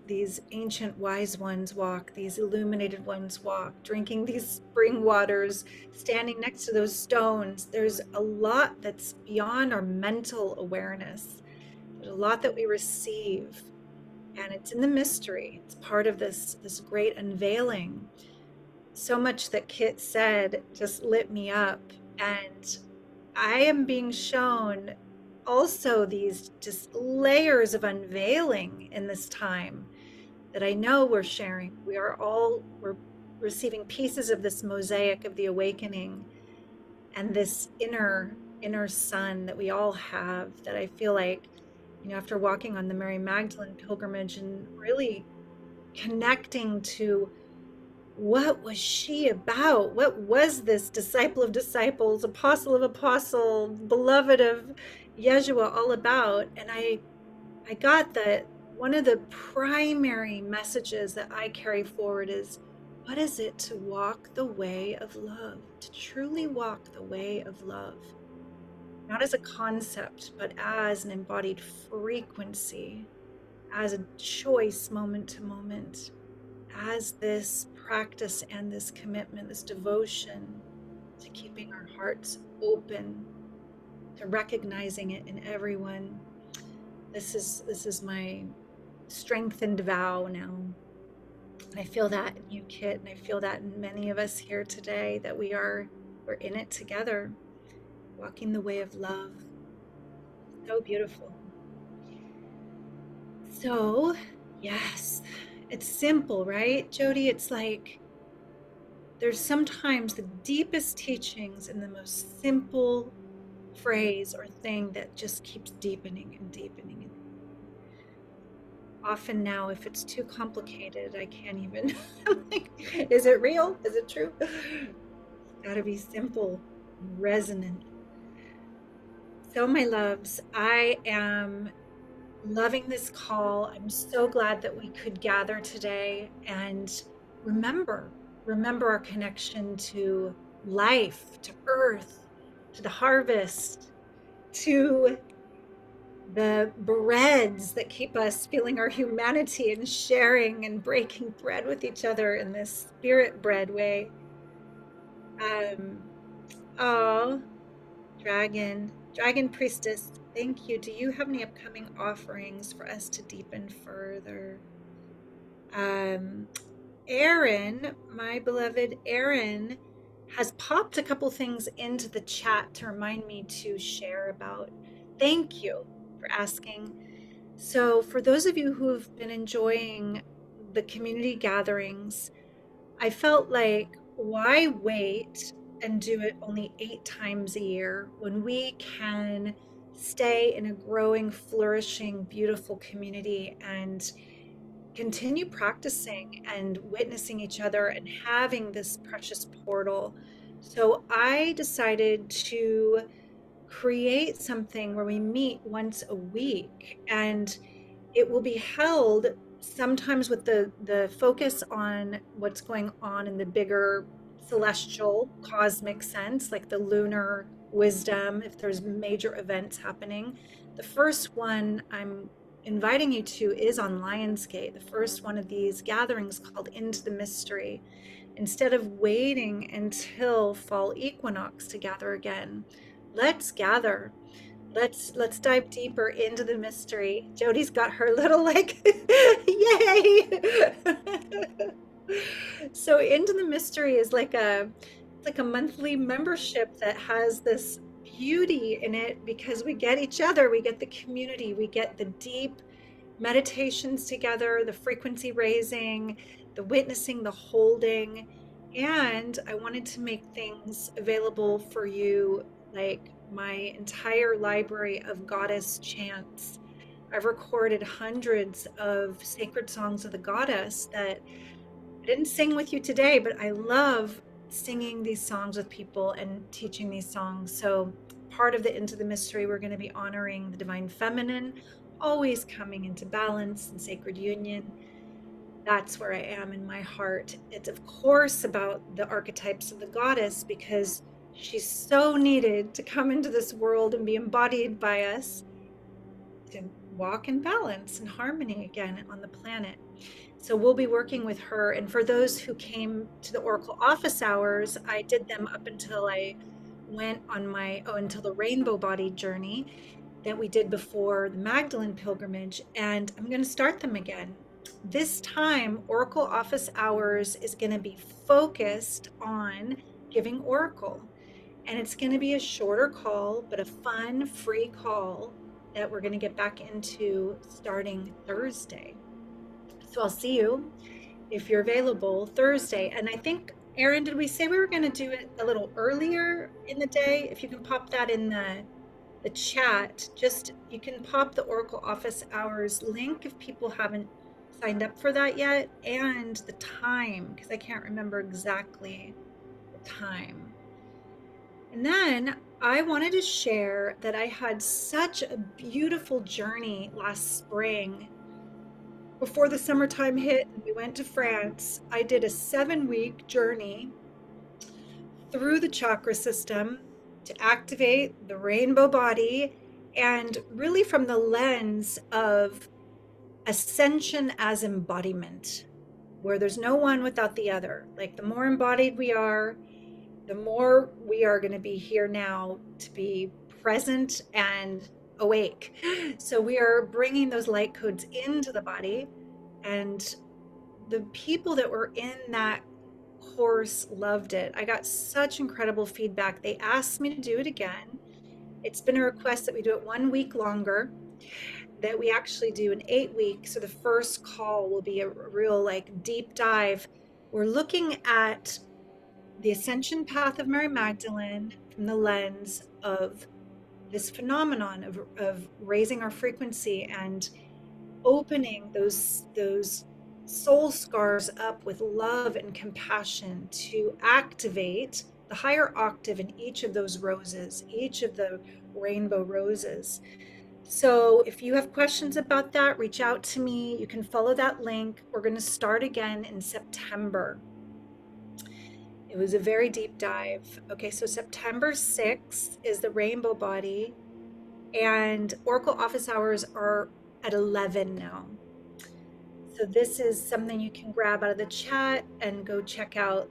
[SPEAKER 1] ancient wise ones walk, these illuminated ones walk, drinking these spring waters, standing next to those stones. There's a lot that's beyond our mental awareness. There's a lot that we receive, and it's in the mystery. It's part of this great unveiling. So much that Kit said just lit me up, and I am being shown also these just layers of unveiling in this time that I know we're sharing. We're receiving pieces of this mosaic of the awakening, and this inner sun that we all have, that I feel like, after walking on the Mary Magdalene pilgrimage and really connecting to what was she about? What was this disciple of disciples, apostle of apostle, beloved of Yeshua all about? And I got that one of the primary messages that I carry forward is, what is it to walk the way of love, to truly walk the way of love, not as a concept, but as an embodied frequency, as a choice moment to moment, as this practice and this commitment, this devotion to keeping our hearts open, to recognizing it in everyone. This is my strengthened vow now. And I feel that in you, Kit, and I feel that in many of us here today, that we're in it together, walking the way of love. So beautiful. So, yes, it's simple, right, Jody? It's like there's sometimes the deepest teachings in the most simple phrase or thing that just keeps deepening and deepening. And often now, if it's too complicated, I can't even. I'm like, is it real? Is it true? It's gotta be simple, resonant. So, my loves, I am loving this call. I'm so glad that we could gather today and remember our connection to life, to earth, to the harvest, to the breads that keep us feeling our humanity and sharing and breaking bread with each other in this spirit bread way. Oh, Dragon Priestess, thank you. Do you have any upcoming offerings for us to deepen further? Aaron, my beloved Aaron, has popped a couple things into the chat to remind me to share about. Thank you for asking. So, for those of you who've been enjoying the community gatherings, I felt like, why wait and do it only 8 times a year when we can stay in a growing, flourishing, beautiful community and continue practicing and witnessing each other and having this precious portal? So I decided to create something where we meet once a week, and it will be held sometimes with the focus on what's going on in the bigger celestial cosmic sense, like the lunar wisdom, if there's major events happening. The first one I'm inviting you to is on Lionsgate, the first one of these gatherings, called Into the Mystery. Instead of waiting until fall equinox to gather again, let's gather. Let's dive deeper into the mystery. Jody's got her little like yay. So Into the Mystery is like it's like a monthly membership that has this beauty in it because we get each other, we get the community, we get the deep meditations together, the frequency raising, the witnessing, the holding. And I wanted to make things available for you, like my entire library of goddess chants. I've recorded hundreds of sacred songs of the goddess that I didn't sing with you today, but I love singing these songs with people and teaching these songs. So part of the Into the Mystery, we're going to be honoring the divine feminine, always coming into balance and sacred union. That's where I am in my heart. It's of course about the archetypes of the goddess because she's so needed to come into this world and be embodied by us to walk in balance and harmony again on the planet. So we'll be working with her. And for those who came to the Oracle office hours, I did them up until I went on my, until the rainbow body journey that we did before the Magdalene pilgrimage. And I'm going to start them again. This time, Oracle office hours is going to be focused on giving Oracle. And it's going to be a shorter call, but a fun, free call that we're going to get back into starting Thursday. So I'll see you if you're available Thursday. And I think, Erin, did we say we were going to do it a little earlier in the day? If you can pop that in the chat, just you can pop the Oracle office hours link if people haven't signed up for that yet, and the time, because I can't remember exactly the time. And then I wanted to share that I had such a beautiful journey last spring. Before the summertime hit and we went to France, I did a 7-week journey through the chakra system to activate the rainbow body, and really from the lens of ascension as embodiment, where there's no one without the other. Like the more embodied we are, the more we are going to be here now to be present and awake. So we are bringing those light codes into the body, and the people that were in that course loved it. I got such incredible feedback. They asked me to do it again. It's been a request that we do it 1 week longer, that we actually do an 8 week. So the first call will be a real like deep dive. We're looking at the ascension path of Mary Magdalene from the lens of this phenomenon of raising our frequency and opening those soul scars up with love and compassion to activate the higher octave in each of those roses, each of the rainbow roses. So if you have questions about that, reach out to me. You can follow that link. We're going to start again in September. It was a very deep dive. Okay, so September 6th is the rainbow body, and Oracle office hours are at 11 now. So this is something you can grab out of the chat and go check out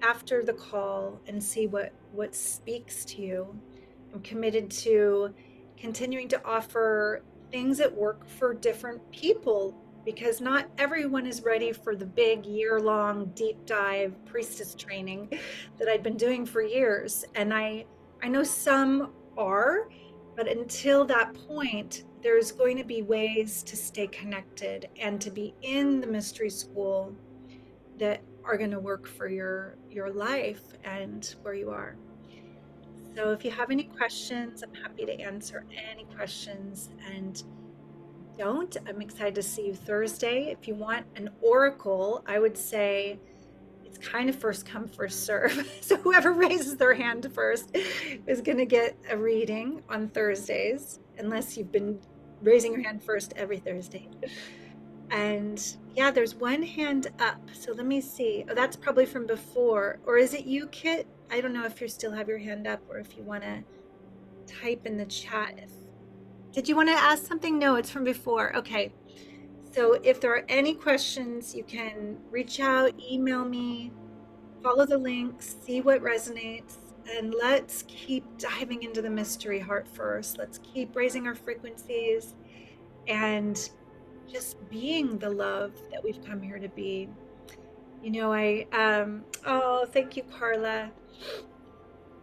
[SPEAKER 1] after the call and see what speaks to you. I'm committed to continuing to offer things that work for different people, because not everyone is ready for the big year-long deep dive priestess training that I'd been doing for years. And I know some are, but until that point, there's going to be ways to stay connected and to be in the mystery school that are going to work for your life and where you are. So if you have any questions, I'm happy to answer any questions. And I'm excited to see you Thursday. If you want an oracle, I would say it's kind of first come, first serve. So whoever raises their hand first is going to get a reading on Thursdays, unless you've been raising your hand first every Thursday. And yeah, there's one hand up. So let me see. Oh, that's probably from before. Or is it you, Kit? I don't know if you still have your hand up or if you want to type in the chat. Did you want to ask something? No, it's from before. Okay. So if there are any questions, you can reach out, email me, follow the links, see what resonates, and let's keep diving into the mystery heart first. Let's keep raising our frequencies and just being the love that we've come here to be. Oh, thank you, Carla.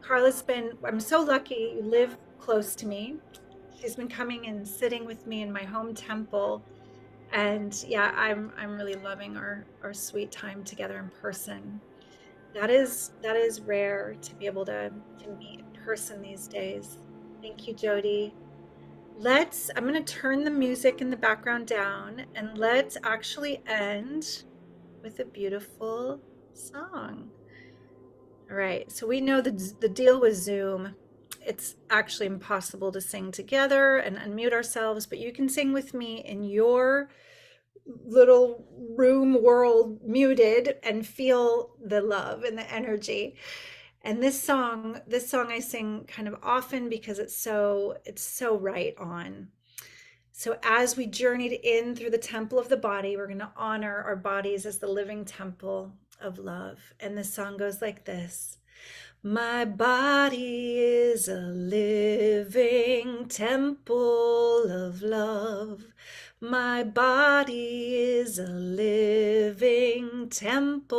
[SPEAKER 1] I'm so lucky you live close to me. She's been coming and sitting with me in my home temple. And yeah, I'm really loving our sweet time together in person. That is rare to be able to meet in person these days. Thank you, Jody. I'm going to turn the music in the background down and let's actually end with a beautiful song. All right, so we know the deal with Zoom. It's actually impossible to sing together and unmute ourselves, but you can sing with me in your little room world muted and feel the love and the energy. And this song I sing kind of often because it's so right on. So as we journeyed in through the temple of the body, we're going to honor our bodies as the living temple of love. And this song goes like this. My body is a living temple of love. My body is a living temple.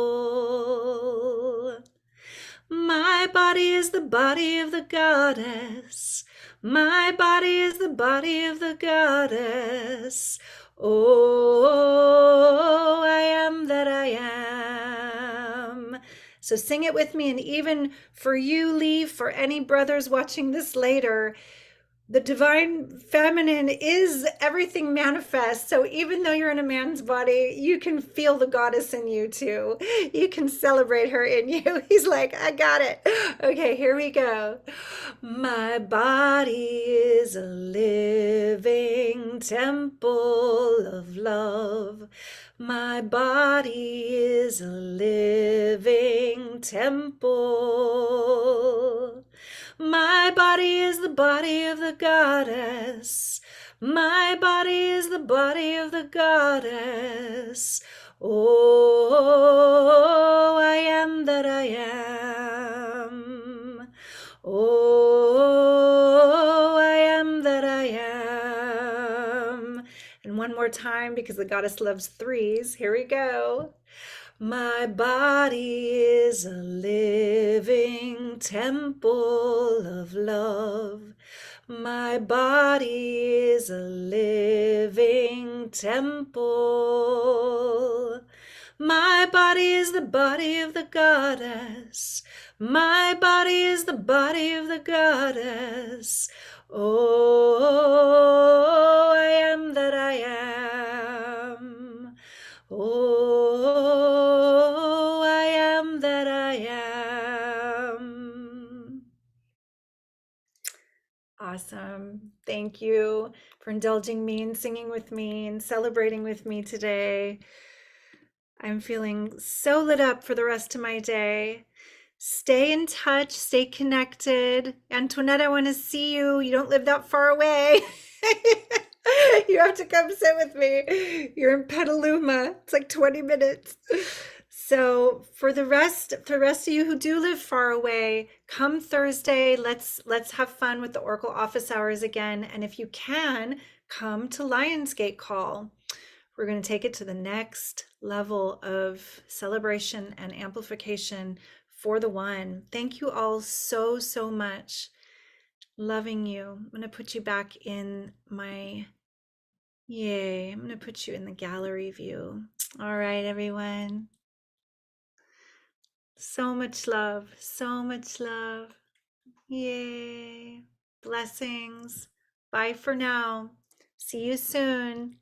[SPEAKER 1] My body is the body of the goddess. My body is the body of the goddess. Oh, I am that I am. So sing it with me. And even for you, Lee, for any brothers watching this later, the divine feminine is everything manifest. So even though you're in a man's body, you can feel the goddess in you too. You can celebrate her in you. He's like, I got it. Okay, here we go. My body is a living temple of love. My body is a living temple. My body is the body of the goddess. My body is the body of the goddess. Oh, I am that I am. Oh, I am that I am. And one more time, because the goddess loves threes. Here we go. My body is a living temple of love. My body is a living temple. My body is the body of the goddess. My body is the body of the goddess. Oh, I am that I am. Oh, I am that I am. Awesome. Thank you for indulging me and singing with me and celebrating with me today. I'm feeling so lit up for the rest of my day. Stay in touch, stay connected. Antoinette, I want to see you. You don't live that far away. You have to come sit with me. You're in Petaluma. It's like 20 minutes. So for the rest of you who do live far away, come Thursday. Let's have fun with the Oracle office hours again. And if you can, come to Lionsgate Call. We're going to take it to the next level of celebration and amplification for the one. Thank you all so, so much. Loving you. I'm going to put you back in my, yay, I'm going to put you in the gallery view. All right, everyone. So much love, so much love. Yay. Blessings. Bye for now. See you soon.